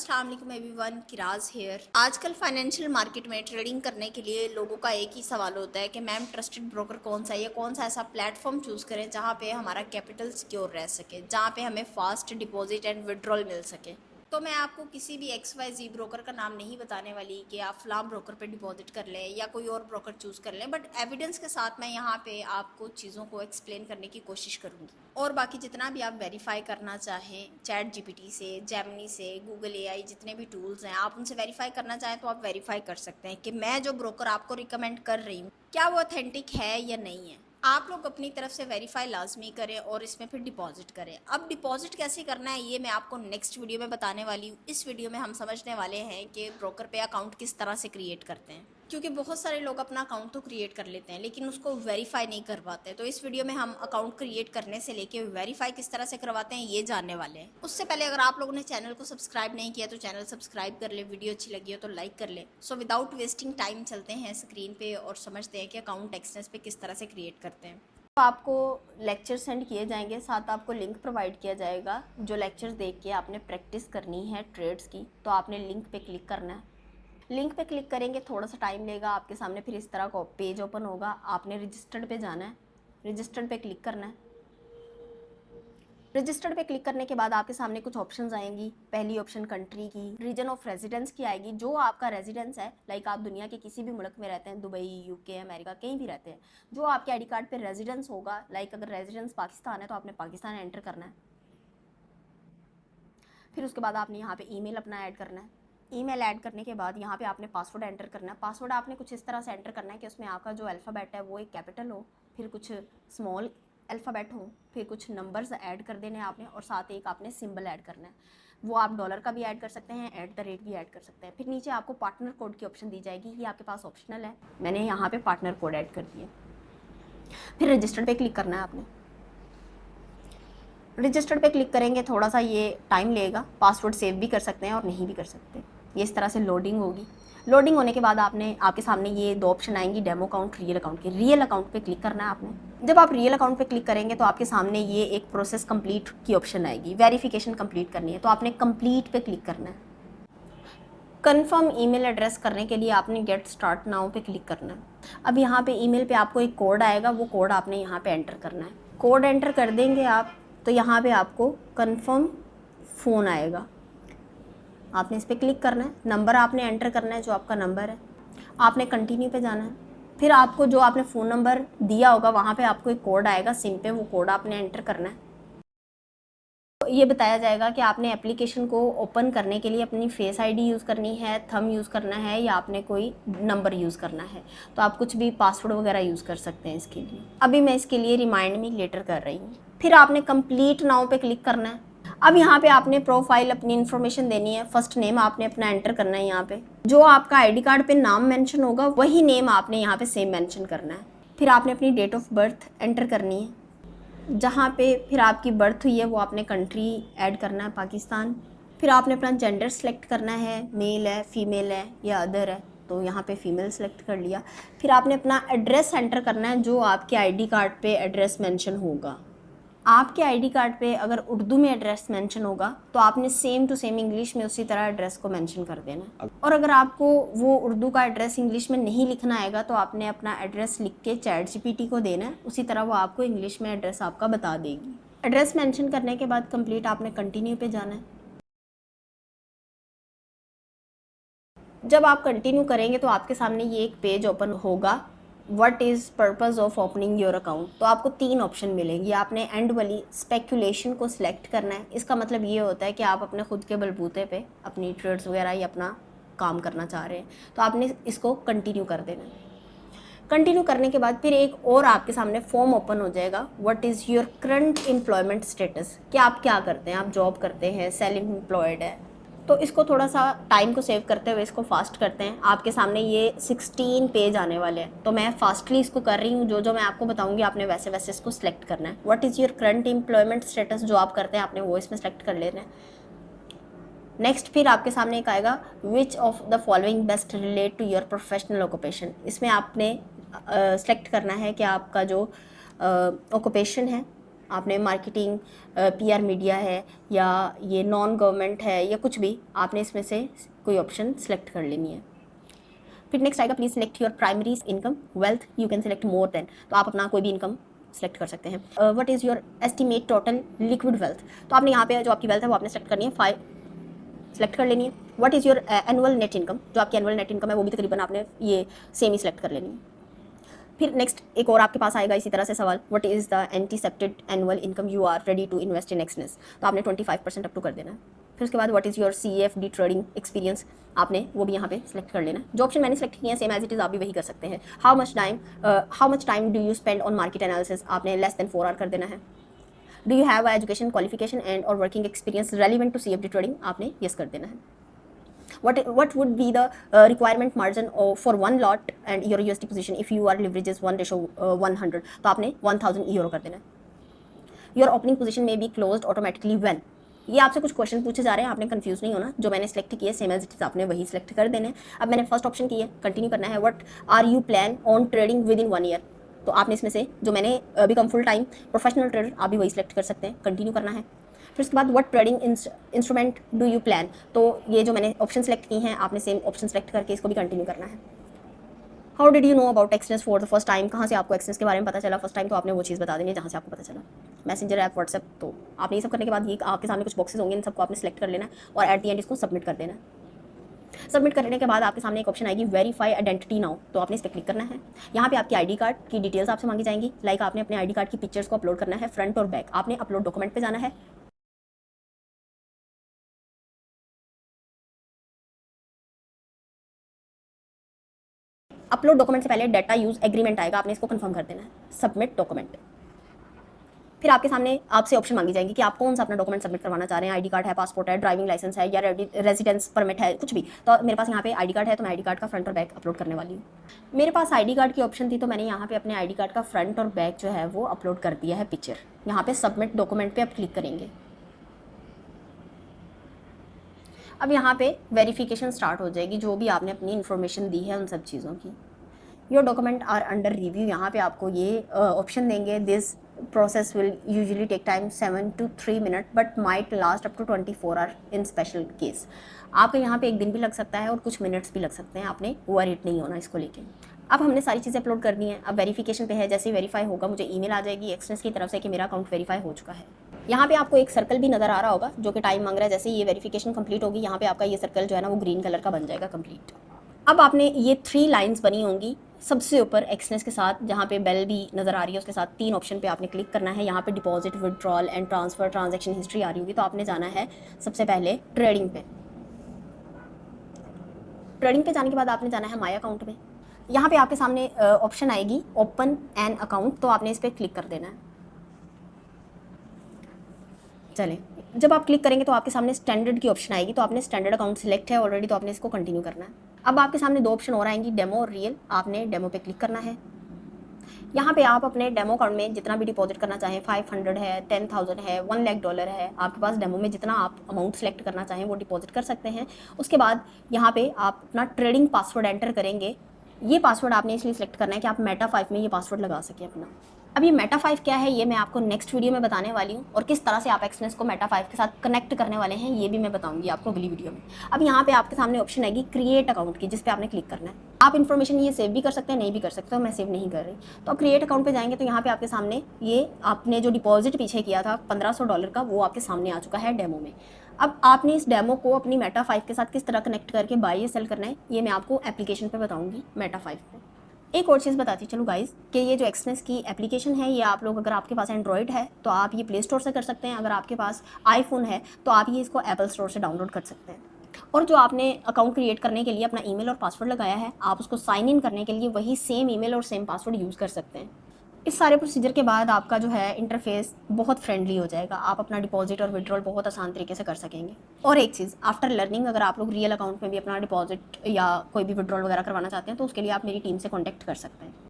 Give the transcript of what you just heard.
अस्सलाम वालेकुम everyone, किराज hair. आजकल फाइनेंशियल मार्केट में ट्रेडिंग करने के लिए लोगों का एक ही सवाल होता है कि मैम ट्रस्टेड ब्रोकर कौन सा है या कौन सा ऐसा प्लेटफॉर्म चूज़ करें जहाँ पे हमारा कैपिटल सिक्योर रह सके, जहाँ पे हमें फास्ट डिपॉजिट एंड विड्रॉल मिल सके। तो मैं आपको किसी भी XYZ ब्रोकर का नाम नहीं बताने वाली कि आप फलां ब्रोकर पे डिपॉजिट कर लें या कोई और ब्रोकर चूज़ कर लें, बट एविडेंस के साथ मैं यहाँ पे आपको चीज़ों को एक्सप्लेन करने की कोशिश करूँगी। और बाकी जितना भी आप वेरीफाई करना चाहें, चैट जीपीटी से, जेमिनी से, गूगल AI, जितने भी टूल्स हैं आप उनसे वेरीफाई करना चाहें तो आप वेरीफाई कर सकते हैं कि मैं जो ब्रोकर आपको रिकमेंड कर रही हूँ क्या वो ऑथेंटिक है या नहीं है। आप लोग अपनी तरफ से वेरीफाई लाजमी करें और इसमें फिर डिपॉजिट करें। अब डिपॉजिट कैसे करना है ये मैं आपको नेक्स्ट वीडियो में बताने वाली हूँ। इस वीडियो में हम समझने वाले हैं कि ब्रोकर पे अकाउंट किस तरह से क्रिएट करते हैं, क्योंकि बहुत सारे लोग अपना अकाउंट तो क्रिएट कर लेते हैं लेकिन उसको वेरीफाई नहीं कर पाते। तो इस वीडियो में हम अकाउंट क्रिएट करने से लेके वेरीफाई किस तरह से करवाते हैं ये जानने वाले हैं। उससे पहले अगर आप लोगों ने चैनल को सब्सक्राइब नहीं किया तो चैनल सब्सक्राइब कर ले, वीडियो अच्छी लगी हो तो लाइक कर ले। सो विदाउट वेस्टिंग टाइम चलते हैं स्क्रीन पे और समझते हैं कि अकाउंट एक्सचेंज पे किस तरह से क्रिएट करते हैं। तो आपको लेक्चर सेंड किए जाएंगे, साथ आपको लिंक प्रोवाइड किया जाएगा। जो लेक्चर्स देख के आपने प्रैक्टिस करनी है ट्रेड्स की तो आपने लिंक पे क्लिक करना है। लिंक पे क्लिक करेंगे, थोड़ा सा टाइम लेगा, आपके सामने फिर इस तरह का पेज ओपन होगा। आपने रजिस्टर्ड पे जाना है, रजिस्टर्ड पे क्लिक करना है। रजिस्टर्ड पे क्लिक करने के बाद आपके सामने कुछ ऑप्शंस आएंगी। पहली ऑप्शन कंट्री की, रीजन ऑफ रेजिडेंस की आएगी। जो आपका रेजिडेंस है, लाइक आप दुनिया के किसी भी मुल्क में रहते हैं, दुबई, UK, अमेरिका, कहीं भी रहते हैं, जो आपके ID कार्ड पे रेजिडेंस होगा, लाइक अगर रेजिडेंस पाकिस्तान है तो आपने पाकिस्तान एंटर करना है। फिर उसके बाद आपने यहाँ पे ईमेल अपना ऐड करना है। ईमेल ऐड करने के बाद यहाँ पे आपने पासवर्ड एंटर करना है। पासवर्ड आपने कुछ इस तरह से एंटर करना है कि उसमें आपका जो अल्फ़ाबेट है वो एक कैपिटल हो, फिर कुछ स्मॉल अल्फ़ाबेट हो, फिर कुछ नंबर्स ऐड कर देने आपने और साथ एक आपने सिंबल ऐड करना है। वो आप डॉलर का भी ऐड कर सकते हैं, @ भी ऐड कर सकते हैं। फिर नीचे आपको पार्टनर कोड की ऑप्शन दी जाएगी, ये आपके पास ऑप्शनल है, मैंने यहाँ पे पार्टनर कोड ऐड कर दिया। फिर रजिस्टर्ड पे क्लिक करना है आपने। रजिस्टर्ड पे क्लिक करेंगे, थोड़ा सा ये टाइम लेगा, पासवर्ड सेव भी कर सकते हैं और नहीं भी कर सकते। ये इस तरह से लोडिंग होगी। लोडिंग होने के बाद आपके सामने ये दो ऑप्शन आएंगी, डेमो अकाउंट, रियल अकाउंट के। रियल अकाउंट पे क्लिक करना है आपने। जब आप रियल अकाउंट पे क्लिक करेंगे तो आपके सामने ये एक प्रोसेस कंप्लीट की ऑप्शन आएगी, वेरिफिकेशन कंप्लीट करनी है, तो आपने कंप्लीट पे क्लिक करना है। कन्फर्म ईमेल एड्रेस करने के लिए आपने गेट स्टार्ट नाउ पे क्लिक करना है। अब यहाँ पे ईमेल पे आपको एक कोड आएगा, वो कोड आपने यहाँ पे एंटर करना है। कोड एंटर कर देंगे आप तो यहाँ पे आपको कन्फर्म फ़ोन आएगा, आपने इस पर क्लिक करना है। नंबर आपने एंटर करना है, जो आपका नंबर है, आपने कंटिन्यू पे जाना है। फिर आपको जो आपने फ़ोन नंबर दिया होगा वहाँ पे आपको एक कोड आएगा सिम पे, वो कोड आपने एंटर करना है। तो ये बताया जाएगा कि आपने एप्लीकेशन को ओपन करने के लिए अपनी फेस ID यूज़ करनी है, थंब यूज़ करना है या आपने कोई नंबर यूज़ करना है। तो आप कुछ भी पासवर्ड वगैरह यूज़ कर सकते हैं इसके लिए। अभी मैं इसके लिए रिमाइंड मी लेटर कर रही हूँ। फिर आपने कंप्लीट नाउ पे क्लिक करना है। अब यहाँ पे आपने प्रोफाइल अपनी इन्फॉर्मेशन देनी है। फर्स्ट नेम आपने अपना एंटर करना है। यहाँ पे जो आपका ID कार्ड पे नाम मेंशन होगा वही नेम आपने यहाँ पे सेम मेंशन करना है। फिर आपने अपनी डेट ऑफ बर्थ एंटर करनी है। जहाँ पे फिर आपकी बर्थ हुई है वो आपने कंट्री ऐड करना है, पाकिस्तान। फिर आपने अपना जेंडर सेलेक्ट करना है, मेल है, फीमेल है या अदर है, तो यहाँ पे फीमेल सेलेक्ट कर लिया। फिर आपने अपना एड्रेस एंटर करना है, जो आपके ID कार्ड पे एड्रेस मेंशन होगा। आपके ID कार्ड पे अगर उर्दू में एड्रेस मेंशन होगा तो आपने सेम टू सेम इंग्लिश में उसी तरह एड्रेस को मेंशन कर देना है। और अगर आपको वो उर्दू का एड्रेस इंग्लिश में नहीं लिखना आएगा तो आपने अपना एड्रेस लिख के चैट GPT को देना है, उसी तरह वो आपको इंग्लिश में एड्रेस आपका बता देगी। एड्रेस मेंशन करने के बाद कंप्लीट आपने कंटिन्यू पे जाना है। जब आप कंटिन्यू करेंगे तो आपके सामने ये एक पेज ओपन होगा, what is purpose of opening your account. तो आपको 3 ऑप्शन मिलेंगी। आपने एंड वाली स्पेकुलेशन को सिलेक्ट करना है। इसका मतलब ये होता है कि आप अपने खुद के बलबूते पे अपनी ट्रेड्स वगैरह या अपना काम करना चाह रहे हैं, तो आपने इसको कंटिन्यू कर देना है। कंटिन्यू करने के बाद फिर एक और आपके सामने फॉर्म ओपन हो जाएगा, what is your current employment status, कि आप क्या करते हैं, आप जॉब करते हैं, सेल्फ एम्प्लॉयड है। तो इसको थोड़ा सा टाइम को सेव करते हुए इसको फास्ट करते हैं। आपके सामने ये 16 पेज आने वाले हैं, तो मैं फास्टली इसको कर रही हूँ। जो मैं आपको बताऊँगी आपने वैसे वैसे इसको सिलेक्ट करना है। What is your current employment status, जो आप करते हैं आपने वो इसमें सेलेक्ट कर लेना है। नेक्स्ट फिर आपके सामने एक आएगा, which of the following best relate to your professional occupation. इसमें आपने सेलेक्ट करना है कि आपका जो ऑक्यूपेशन है, आपने मार्केटिंग, पीआर मीडिया है, या ये नॉन गवर्नमेंट है, या कुछ भी, आपने इसमें से कोई ऑप्शन सेलेक्ट कर लेनी है। फिर नेक्स्ट आएगा please select your primary income, wealth you can select more than, तो आप अपना कोई भी इनकम सेलेक्ट कर सकते हैं। What is your estimate total liquid wealth, तो आपने यहाँ पे जो आपकी वेल्थ है वो आपने सेलेक्ट करनी है, 5 सेलेक्ट कर लेनी है। What is your annual net income, जो आपकी एनुअल नेट इनकम है वो भी तकरीबन आपने ये सेम ही सेलेक्ट कर लेनी है। फिर नेक्स्ट एक और आपके पास आएगा इसी तरह से सवाल, what is the anticipated annual income you are ready to invest in Exness, तो आपने 25% अप टू कर देना है। फिर उसके बाद what is your CFD trading experience, आपने वो भी यहाँ पे सेलेक्ट कर लेना है। जो ऑप्शन मैंने सेलेक्ट किए हैं सेम एज इट इज़ आप भी वही कर सकते हैं। How much time do you spend on market analysis, आपने लेस देन 4 आवर कर देना है। Do you have education qualification and और working experience relevant to CFD trading, आपने यस कर देना है। What would be the requirement margin for one lot and your USD position if your leverage is 1:100, तो आपने 1000 यूरो कर देना है। Your opening position may be closed automatically when, ये आपसे कुछ क्वेश्चन पूछे जा रहे हैं, आपने कंफ्यूज नहीं होना। जो मैंने सेलेक्ट किया सेम एज इट इज आपने वही सेलेक्ट कर देने। अब मैंने फर्स्ट ऑप्शन किया, कंटिन्यू करना है। What are you plan on trading with in 1 year, तो आपने इसमें से जो मैंने become full time professional trader, आप भी वही सेलेक्ट कर सकते हैं, कंटिन्यू करना है। फिर उसके बाद what trading instrument do you plan, तो ये जो मैंने ऑप्शन सेलेक्ट की हैं आपने सेम ऑप्शन सेलेक्ट करके इसको भी कंटिन्यू करना है। How did you know about Exness for the first time, कहाँ से आपको एक्सनेस के बारे में पता चला फर्स्ट टाइम, तो आपने वो चीज़ बता देनी है जहाँ से आपको पता चला। मैसेंजर ऐप, व्हाट्सएप, तो आपने ये सब करने के बाद ये आपके सामने कुछ बॉक्सेस होंगे, इन सबको आपने सेलेक्ट कर लेना है और एट द एंड इसको सबमिट कर देना है। सबमिट करने के बाद आपके सामने एक ऑप्शन आएगी वेरीफाई आइडेंटिटी नाउ, तो आपने इस पर क्लिक करना है। यहाँ पे आपकी आईडी कार्ड की डिटेल्स आपसे मांगी जाएंगी, लाइक आपने अपने आईडी कार्ड की पिक्चर्स को अपलोड करना है, फ्रंट और बैक। आपने अपलोड डॉक्यूमेंट पे जाना है। अपलोड डॉक्यूमेंट से पहले डाटा यूज एग्रीमेंट आएगा, आपने इसको कंफर्म कर देना है। सबमिट डॉक्यूमेंट, फिर आपके सामने आपसे ऑप्शन मांगी जाएंगी कि आप कौन सा अपना डॉक्यूमेंट सबमिट करवाना चाह रहे हैं। आईडी कार्ड है, पासपोर्ट है, ड्राइविंग लाइसेंस है, या रेजिडेंस परमिट है, कुछ भी। तो मेरे पास यहाँ पे आईडी कार्ड है, तो मैं आईडी कार्ड का फ्रंट और बैक अपलोड करने वाली हूँ। मेरे पास आईडी कार्ड की ऑप्शन थी, तो मैंने यहाँ पे अपने आईडी कार्ड का फ्रंट और बैक जो है वो अपलोड कर दिया है पिक्चर। यहाँ पे सबमिट डॉक्यूमेंट पे आप क्लिक करेंगे। अब यहाँ पे वेरिफिकेशन स्टार्ट हो जाएगी, जो भी आपने अपनी इन्फॉर्मेशन दी है उन सब चीज़ों की। Your document are under review, यहाँ पे आपको ये ऑप्शन देंगे, this process will usually take time 7 to 3 minute but might last up to 24 hour in special case. आपको यहाँ पे एक दिन भी लग सकता है और कुछ मिनट्स भी लग सकते हैं, आपने वरीड नहीं होना इसको लेके। अब हमने सारी चीज़ें अपलोड कर दी हैं, अब वेरिफिकेशन पे है। जैसे ही वेरीफाई होगा मुझे ईमेल आ जाएगी एक्सनेस की तरफ से कि मेरा अकाउंट वेरीफाई हो चुका है। यहाँ पे आपको एक सर्कल भी नज़र आ रहा होगा जो कि टाइम मांग रहा है। जैसे ये वेरिफिकेशन कंप्लीट होगी, यहाँ पे आपका ये सर्कल जो है ना वो ग्रीन कलर का बन जाएगा कंप्लीट। अब आपने ये 3 लाइंस बनी होंगी सबसे ऊपर एक्सनेस के साथ, जहाँ पे बेल भी नज़र आ रही है उसके साथ 3 ऑप्शन पे आपने क्लिक करना है। यहाँ पे deposit, withdrawal and transfer, transaction history आ रही होगी, तो आपने जाना है सबसे पहले ट्रेडिंग पे। ट्रेडिंग पे जाने के बाद आपने जाना है माई अकाउंट में। यहाँ पे आपके सामने ऑप्शन आएगी ओपन एन अकाउंट, तो आपने इस पर क्लिक कर देना है। चले, जब आप क्लिक करेंगे तो आपके सामने स्टैंडर्ड की ऑप्शन आएगी, तो आपने स्टैंडर्ड अकाउंट सिलेक्ट है ऑलरेडी, तो आपने इसको कंटिन्यू करना है। अब आपके सामने 2 ऑप्शन और आएंगी, डेमो और रियल। आपने डेमो पे क्लिक करना है। यहाँ पे आप अपने डेमो अकाउंट में जितना भी डिपॉजिट करना चाहें, 500 है, 10,000 है, $1,00,000 है, आपके पास डेमो में जितना आप अमाउंट सेलेक्ट करना चाहें वो डिपॉजिट कर सकते हैं। उसके बाद यहाँ पे आप अपना ट्रेडिंग पासवर्ड एंटर करेंगे। ये पासवर्ड आपने इसलिए सिलेक्ट करना है कि आप मेटा 5 में ये पासवर्ड लगा सकें अपना। अब ये मेटा 5 क्या है ये मैं आपको नेक्स्ट वीडियो में बताने वाली हूँ, और किस तरह से आप एक्सनेस को मेटा 5 के साथ कनेक्ट करने वाले हैं ये भी मैं बताऊंगी आपको अगली वीडियो में। अब यहाँ पे आपके सामने ऑप्शन आएगी क्रिएट अकाउंट की, जिस पे आपने क्लिक करना है। आप इन्फॉर्मेशन ये सेव भी कर सकते हैं, नहीं भी कर सकते हो, मैं सेव नहीं कर रही। तो आप क्रिएट अकाउंट पे जाएंगे तो यहाँ पे आपके सामने ये आपने जो डिपॉजिट पीछे किया था $1500 का, वो आपके सामने आ चुका है डेमो में। अब आपने इस डेमो को अपनी मेटा 5 के साथ किस तरह कनेक्ट करके बाय या सेल करना है ये मैं आपको एप्लीकेशन पे बताऊंगी मेटा 5 पे। एक और चीज़ बताती चलो गाइस कि ये जो एक्सनेस की एप्लीकेशन है ये आप लोग, अगर आपके पास एंड्रॉयड है तो आप ये प्ले स्टोर से कर सकते हैं, अगर आपके पास आईफोन है तो आप ये इसको एप्पल स्टोर से डाउनलोड कर सकते हैं। और जो आपने अकाउंट क्रिएट करने के लिए अपना ईमेल और पासवर्ड लगाया है, आप उसको साइन इन करने के लिए वही सेम ईमेल और सेम पासवर्ड यूज़ कर सकते हैं। इस सारे प्रोसीजर के बाद आपका जो है इंटरफेस बहुत फ्रेंडली हो जाएगा, आप अपना डिपॉजिट और विड्रॉल बहुत आसान तरीके से कर सकेंगे। और एक चीज़, आफ्टर लर्निंग अगर आप लोग रियल अकाउंट में भी अपना डिपॉजिट या कोई भी विड्रॉल वगैरह करवाना चाहते हैं तो उसके लिए आप मेरी टीम से कॉन्टैक्ट कर सकते हैं।